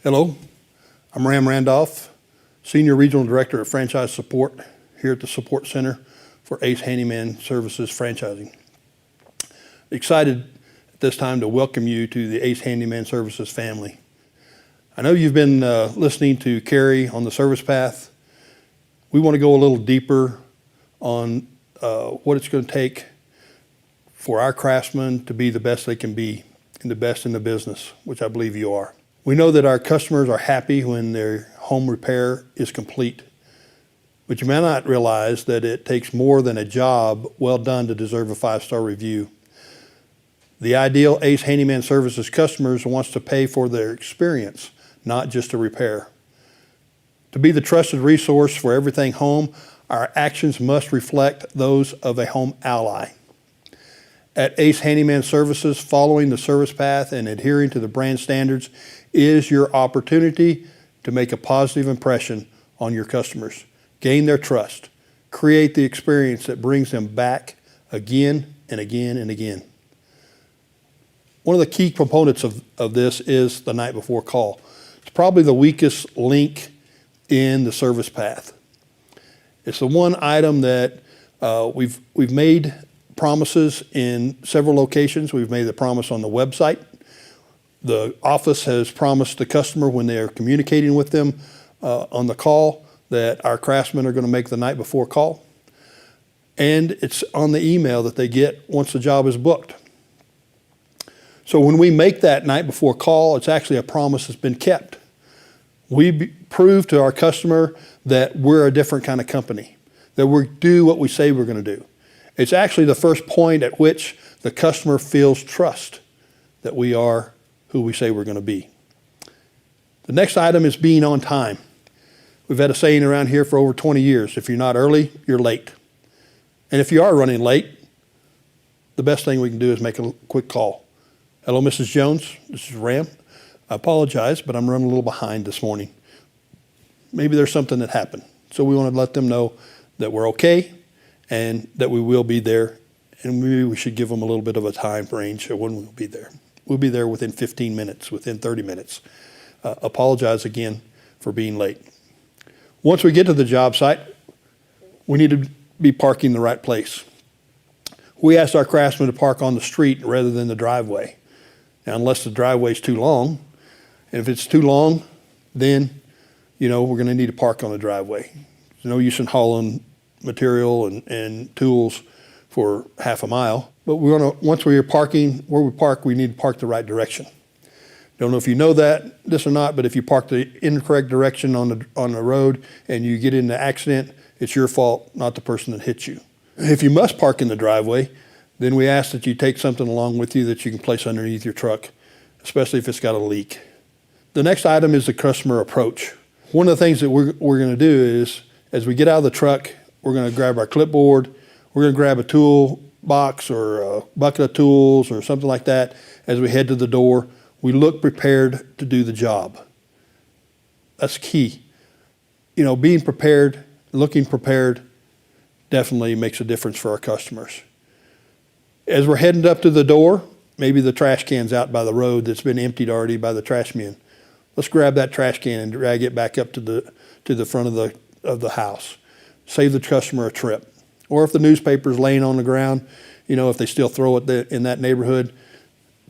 Hello, I'm Ram Randolph, Senior Regional Director of Franchise Support here at the Support Center for Ace Handyman Services Franchising. Excited at this time to welcome you to the Ace Handyman Services family. I know you've been listening to Carrie on the service path. We want to go a little deeper on what it's going to take for our craftsmen to be the best they can be and the best in the business, which I believe you are. We know that our customers are happy when their home repair is complete, but you may not realize that it takes more than a job well done to deserve a 5-star review. The ideal Ace Handyman Services customers wants to pay for their experience, not just a repair. To be the trusted resource for everything home, our actions must reflect those of a home ally. At Ace Handyman Services, following the service path and adhering to the brand standards is your opportunity to make a positive impression on your customers, gain their trust, create the experience that brings them back again and again and again. One of the key components of this is the night before call. It's probably the weakest link in the service path. It's the one item that we've made promises in several locations. We've made the promise on the website. The office has promised the customer when they are communicating with them on the call that our craftsmen are going to make the night before call. And it's on the email that they get once the job is booked. So when we make that night before call, it's actually a promise that's been kept. We prove to our customer that we're a different kind of company, that we do what we say we're going to do. It's actually the first point at which the customer feels trust that we are who we say we're going to be. The next item is being on time. We've had a saying around here for over 20 years, if you're not early, you're late. And if you are running late, the best thing we can do is make a quick call. Hello, Mrs. Jones, this is Ram. I apologize, but I'm running a little behind this morning. Maybe there's something that happened. So we want to let them know that we're okay and that we will be there, and maybe we should give them a little bit of a time range of when we'll be there. We'll be there within 15 minutes, within 30 minutes. Apologize again for being late. Once we get to the job site, we need to be parking the right place. We asked our craftsmen to park on the street rather than the driveway. Now, unless the driveway's too long, and if it's too long, then, we're going to need to park on the driveway. There's no use in hauling material and tools for half a mile. But once we are parking where we park, we need to park the right direction. Don't know if you know this or not, but if you park the incorrect direction on the road and you get in an accident, it's your fault, not the person that hit you. If you must park in the driveway, then we ask that you take something along with you that you can place underneath your truck, especially if it's got a leak. The next item is the customer approach. One of the things that we're going to do is, as we get out of the truck, we're going to grab our clipboard, we're going to grab a tool box or a bucket of tools or something like that. As we head to the door, we look prepared to do the job. That's key. Being prepared, looking prepared definitely makes a difference for our customers. As we're heading up to the door, maybe the trash can's out by the road that's been emptied already by the trash men. Let's grab that trash can and drag it back up to the front of the house. Save the customer a trip. Or if the newspaper's laying on the ground, if they still throw it in that neighborhood,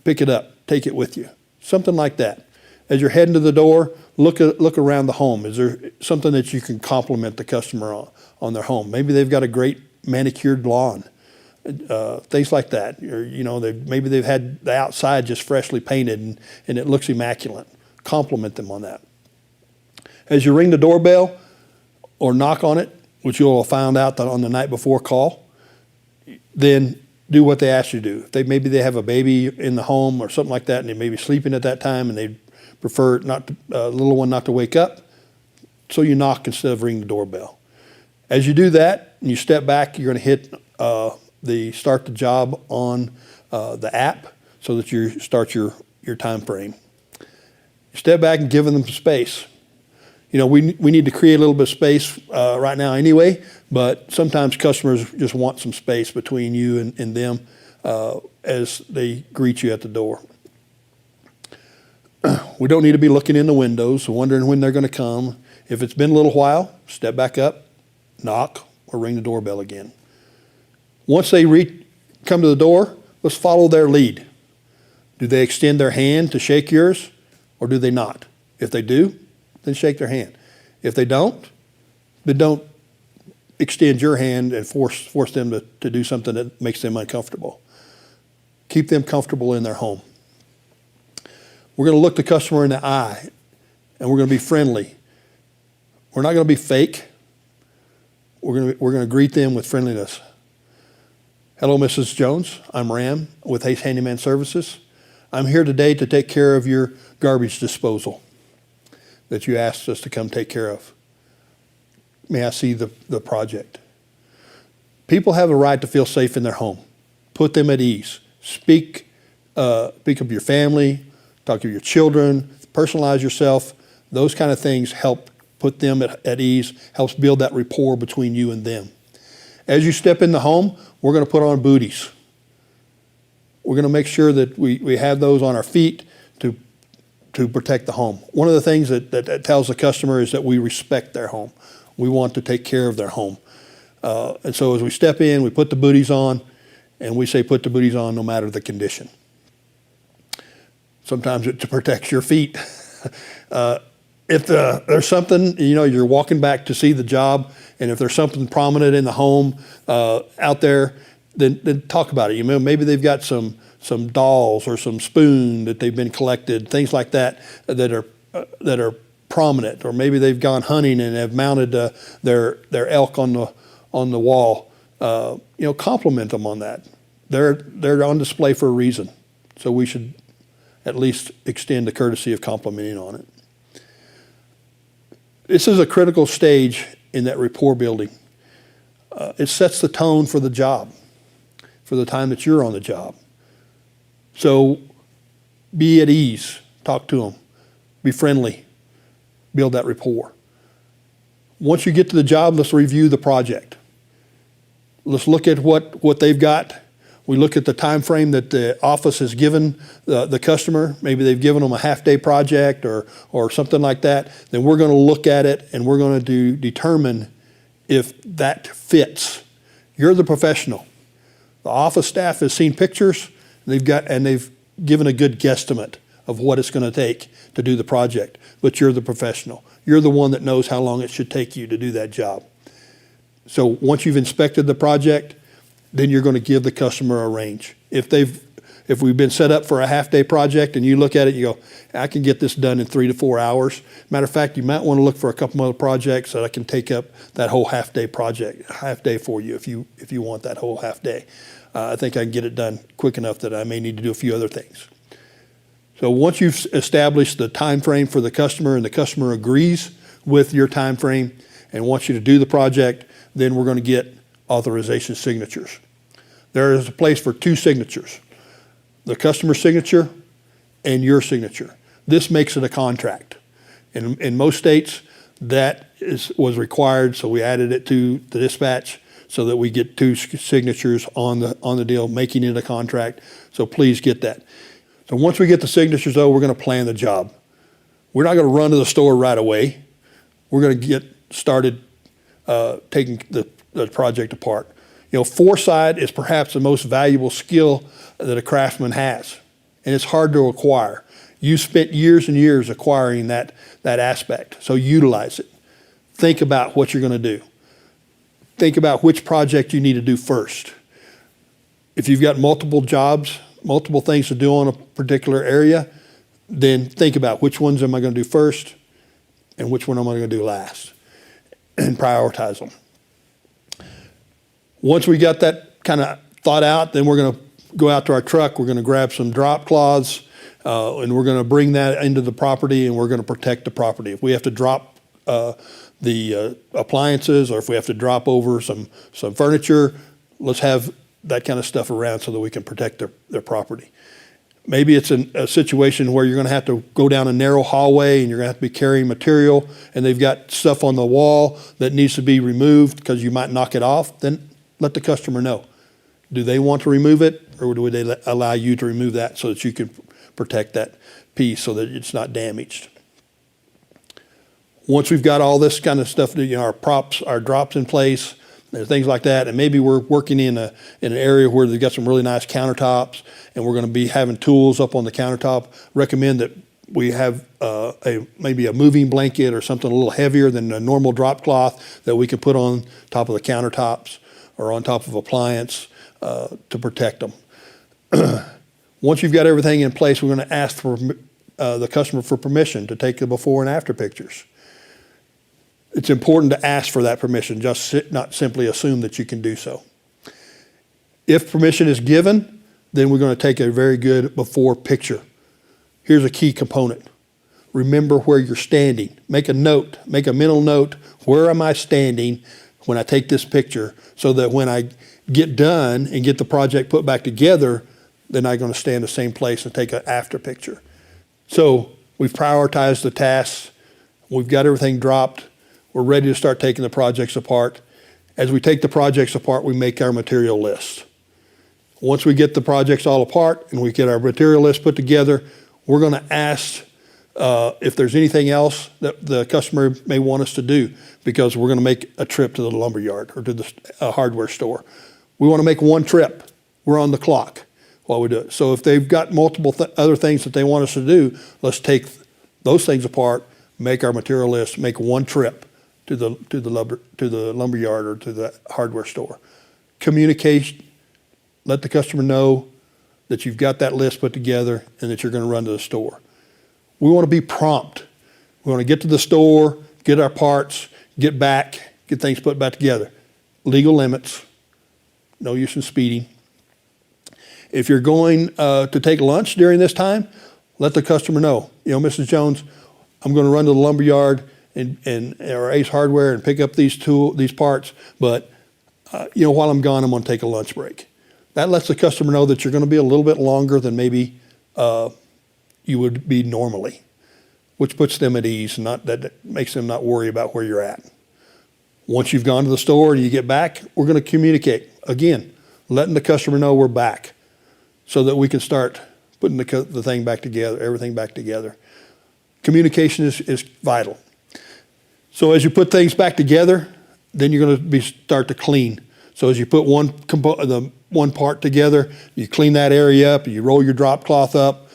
pick it up, take it with you. Something like that. As you're heading to the door, look around the home. Is there something that you can compliment the customer on their home? Maybe they've got a great manicured lawn, things like that. Or, maybe they've had the outside just freshly painted and it looks immaculate. Compliment them on that. As you ring the doorbell or knock on it, which you'll have found out on the night before call, then do what they ask you to do. Maybe they have a baby in the home or something like that, and they may be sleeping at that time, and they prefer little one not to wake up, so you knock instead of ring the doorbell. As you do that, and you step back, you're going to hit the start the job on the app so that you start your time frame. Step back and give them some space. We need to create a little bit of space right now anyway, but sometimes customers just want some space between you and them as they greet you at the door. We don't need to be looking in the windows, wondering when they're going to come. If it's been a little while, step back up, knock, or ring the doorbell again. Once they come to the door, let's follow their lead. Do they extend their hand to shake yours, or do they not? If they do, then shake their hand. If they don't, then don't extend your hand and force them to do something that makes them uncomfortable. Keep them comfortable in their home. We're going to look the customer in the eye, and we're going to be friendly. We're not going to be fake. We're going to greet them with friendliness. Hello, Mrs. Jones. I'm Ram with Ace Handyman Services. I'm here today to take care of your garbage disposal that you asked us to come take care of. May I see the project? People have a right to feel safe in their home. Put them at ease. Speak of your family, talk to your children, personalize yourself. Those kind of things help put them at ease, helps build that rapport between you and them. As you step in the home, we're going to put on booties. We're going to make sure that we have those on our feet to protect the home. One of the things that tells the customer is that we respect their home. We want to take care of their home. And so as we step in, we put the booties on, and we say put the booties on no matter the condition. Sometimes it protects your feet. If there's something, you're walking back to see the job, and if there's something prominent in the home out there, then talk about it. Maybe they've got some dolls or some spoon that they've been collected, things like that are prominent, or maybe they've gone hunting and have mounted their elk on the wall. Compliment them on that. They're on display for a reason, so we should at least extend the courtesy of complimenting on it. This is a critical stage in that rapport building. It sets the tone for the job, for the time that you're on the job. So be at ease, talk to them, be friendly, build that rapport. Once you get to the job, let's review the project. Let's look at what they've got. We look at the time frame that the office has given the customer. Maybe they've given them a half-day project or something like that. Then we're going to look at it, and we're going to determine if that fits. You're the professional. The office staff has seen pictures. They've given a good guesstimate of what it's going to take to do the project. But you're the professional. You're the one that knows how long it should take you to do that job. So once you've inspected the project, then you're going to give the customer a range. If we've been set up for a half-day project and you look at it, you go, I can get this done in 3 to 4 hours. Matter of fact, you might want to look for a couple other projects that I can take up that whole half-day for you if you want that whole half-day. I think I can get it done quick enough that I may need to do a few other things. So once you've established the time frame for the customer and the customer agrees with your time frame and wants you to do the project, then we're going to get authorization signatures. There is a place for 2 signatures, the customer signature and your signature. This makes it a contract. In most states, that was required, so we added it to the dispatch so that we get 2 signatures on the deal, making it a contract. So please get that. So once we get the signatures, though, we're going to plan the job. We're not going to run to the store right away. We're going to get started taking the project apart. Foresight is perhaps the most valuable skill that a craftsman has, and it's hard to acquire. You spent years and years acquiring that aspect, so utilize it. Think about what you're going to do. Think about which project you need to do first. If you've got multiple jobs, multiple things to do on a particular area, then think about which ones am I going to do first and which one am I going to do last, and prioritize them. Once we got that kind of thought out, then we're going to go out to our truck. We're going to grab some drop cloths, and we're going to bring that into the property, and we're going to protect the property. If we have to drop the appliances, or if we have to drop over some furniture, let's have that kind of stuff around so that we can protect their property. Maybe it's a situation where you're going to have to go down a narrow hallway and you're going to have to be carrying material, and they've got stuff on the wall that needs to be removed because you might knock it off. Then let the customer know. Do they want to remove it? or would they allow you to remove that so that you can protect that piece so that it's not damaged? Once we've got all this kind of stuff, our props, our drops in place, and things like that, and maybe we're working in an area where they've got some really nice countertops, and we're going to be having tools up on the countertop, recommend that we have maybe a moving blanket or something a little heavier than a normal drop cloth that we can put on top of the countertops or on top of appliance to protect them. Once you've got everything in place, we're going to ask for the customer for permission to take the before and after pictures. It's important to ask for that permission, not simply assume that you can do so. If permission is given, then we're going to take a very good before picture. Here's a key component. Remember where you're standing. Make a note, make a mental note. Where am I standing when I take this picture, so that when I get done and get the project put back together, then I'm going to stay in the same place and take an after picture. So we've prioritized the tasks. We've got everything dropped. We're ready to start taking the projects apart. As we take the projects apart, we make our material list. Once we get the projects all apart and we get our material list put together, we're going to ask if there's anything else that the customer may want us to do, because we're going to make a trip to the lumber yard or to the hardware store. We want to make one trip. We're on the clock while we do it. So if they've got multiple other things that they want us to do, let's take those things apart, make our material list, make one trip to the lumber yard or to the hardware store. Communication, let the customer know that you've got that list put together and that you're going to run to the store. We want to be prompt. We want to get to the store, get our parts, get back, get things put back together. Legal limits, no use in speeding. If you're going to take lunch during this time, let the customer know, Mrs. Jones, I'm going to run to the lumber yard or Ace Hardware and pick up these parts, but while I'm gone, I'm going to take a lunch break. That lets the customer know that you're going to be a little bit longer than maybe you would be normally, which puts them at ease, and that makes them not worry about where you're at. Once you've gone to the store and you get back, we're going to communicate. Again, letting the customer know we're back so that we can start putting the thing back together, everything back together. Communication is vital. So as you put things back together, then you're going to start to clean. So as you put one part together, you clean that area up, you roll your drop cloth up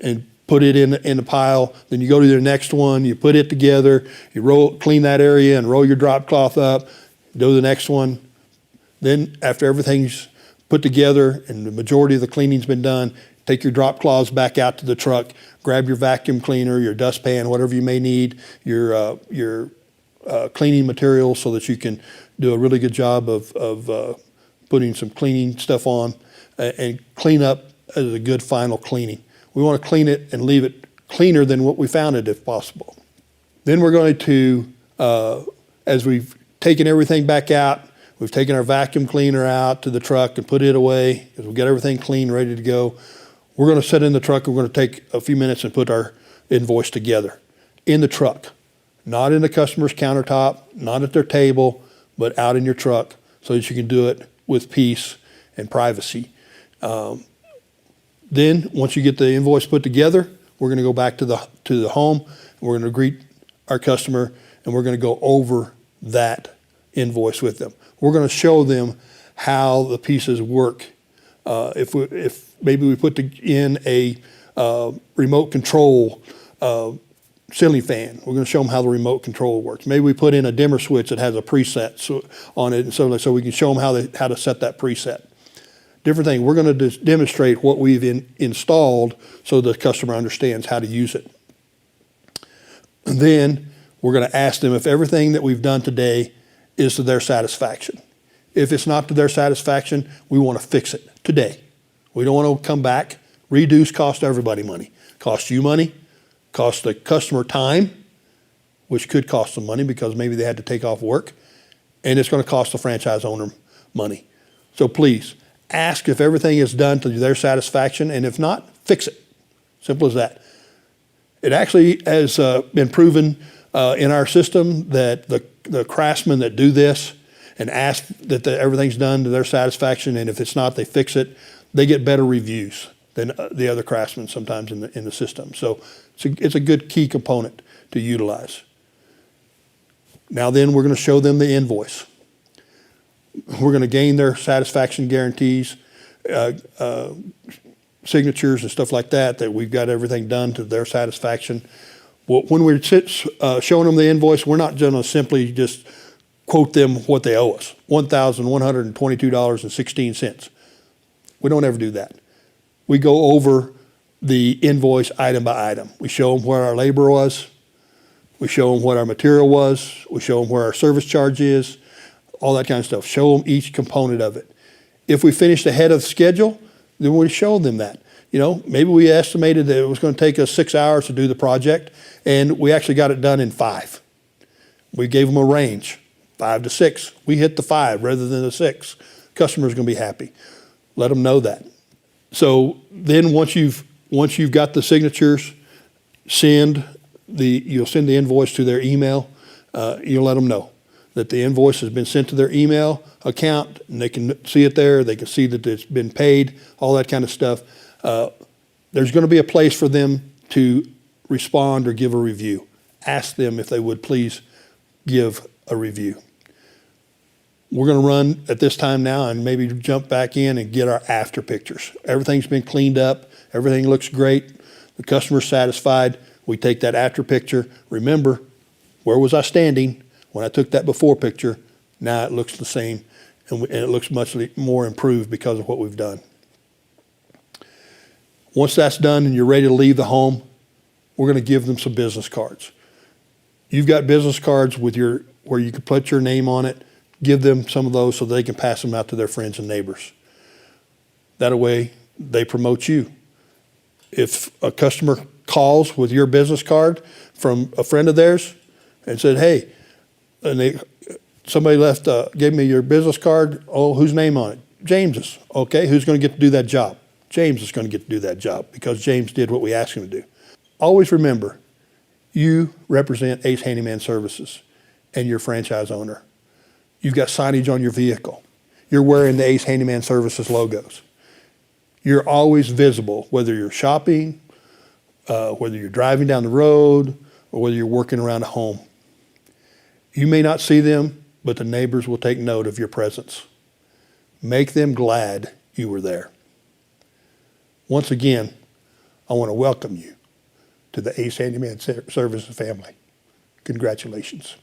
and put it in the pile. Then you go to the next one, you put it together, you clean that area and roll your drop cloth up, go to the next one. Then after everything's put together and the majority of the cleaning's been done, take your drop cloths back out to the truck, grab your vacuum cleaner, your dustpan, whatever you may need, your cleaning materials, so that you can do a really good job of putting some cleaning stuff on and clean up as a good final cleaning. We want to clean it and leave it cleaner than what we found it if possible. Then we're going to, as we've taken everything back out, we've taken our vacuum cleaner out to the truck and put it away, because we've got everything clean, ready to go. We're going to sit in the truck and we're going to take a few minutes and put our invoice together in the truck, not in the customer's countertop, not at their table, but out in your truck, so that you can do it with peace and privacy. Then once you get the invoice put together, we're going to go back to the home, and we're going to greet our customer, and we're going to go over that invoice with them. We're going to show them how the pieces work. If maybe we put in a remote control ceiling fan, we're going to show them how the remote control works. Maybe we put in a dimmer switch that has a preset on it, so we can show them how to set that preset. Different thing. We're going to demonstrate what we've installed so the customer understands how to use it. And then we're going to ask them if everything that we've done today is to their satisfaction. If it's not to their satisfaction, we want to fix it today. We don't want to come back. Reduce cost everybody money. Cost you money, cost the customer time, which could cost them money because maybe they had to take off work, and it's going to cost the franchise owner money. So please, ask if everything is done to their satisfaction, and if not, fix it. Simple as that. It actually has been proven in our system that the craftsmen that do this and ask that everything's done to their satisfaction, and if it's not, they fix it, they get better reviews than the other craftsmen sometimes in the system. So it's a good key component to utilize. Now then, we're going to show them the invoice. We're going to gain their satisfaction guarantees, signatures and stuff like that, that we've got everything done to their satisfaction. Well, when we're showing them the invoice, we're not going to simply just quote them what they owe us, $1,122.16. We don't ever do that. We go over the invoice item by item. We show them where our labor was. We show them what our material was. We show them where our service charge is, all that kind of stuff. Show them each component of it. If we finished ahead of schedule, then we show them that. You know, maybe we estimated that it was going to take us 6 hours to do the project, and we actually got it done in 5. We gave them a range, 5 to 6. We hit the 5 rather than the 6. Customer's going to be happy. Let them know that. So then once you've got the signatures, you'll send the invoice to their email. You'll let them know that the invoice has been sent to their email account, and they can see it there. They can see that it's been paid, all that kind of stuff. There's going to be a place for them to respond or give a review. Ask them if they would please give a review. We're going to run at this time now and maybe jump back in and get our after pictures. Everything's been cleaned up. Everything looks great. The customer's satisfied. We take that after picture. Remember, where was I standing when I took that before picture? Now it looks the same, and it looks much more improved because of what we've done. Once that's done and you're ready to leave the home, we're going to give them some business cards. You've got business cards where you can put your name on it. Give them some of those so they can pass them out to their friends and neighbors. That way, they promote you. If a customer calls with your business card from a friend of theirs and said, hey, and somebody gave me your business card, oh, whose name on it? James's. Okay, who's going to get to do that job? James is going to get to do that job because James did what we asked him to do. Always remember, you represent Ace Handyman Services and your franchise owner. You've got signage on your vehicle. You're wearing the Ace Handyman Services logos. You're always visible, whether you're shopping, whether you're driving down the road, or whether you're working around a home. You may not see them, but the neighbors will take note of your presence. Make them glad you were there. Once again, I want to welcome you to the Ace Handyman Services family. Congratulations.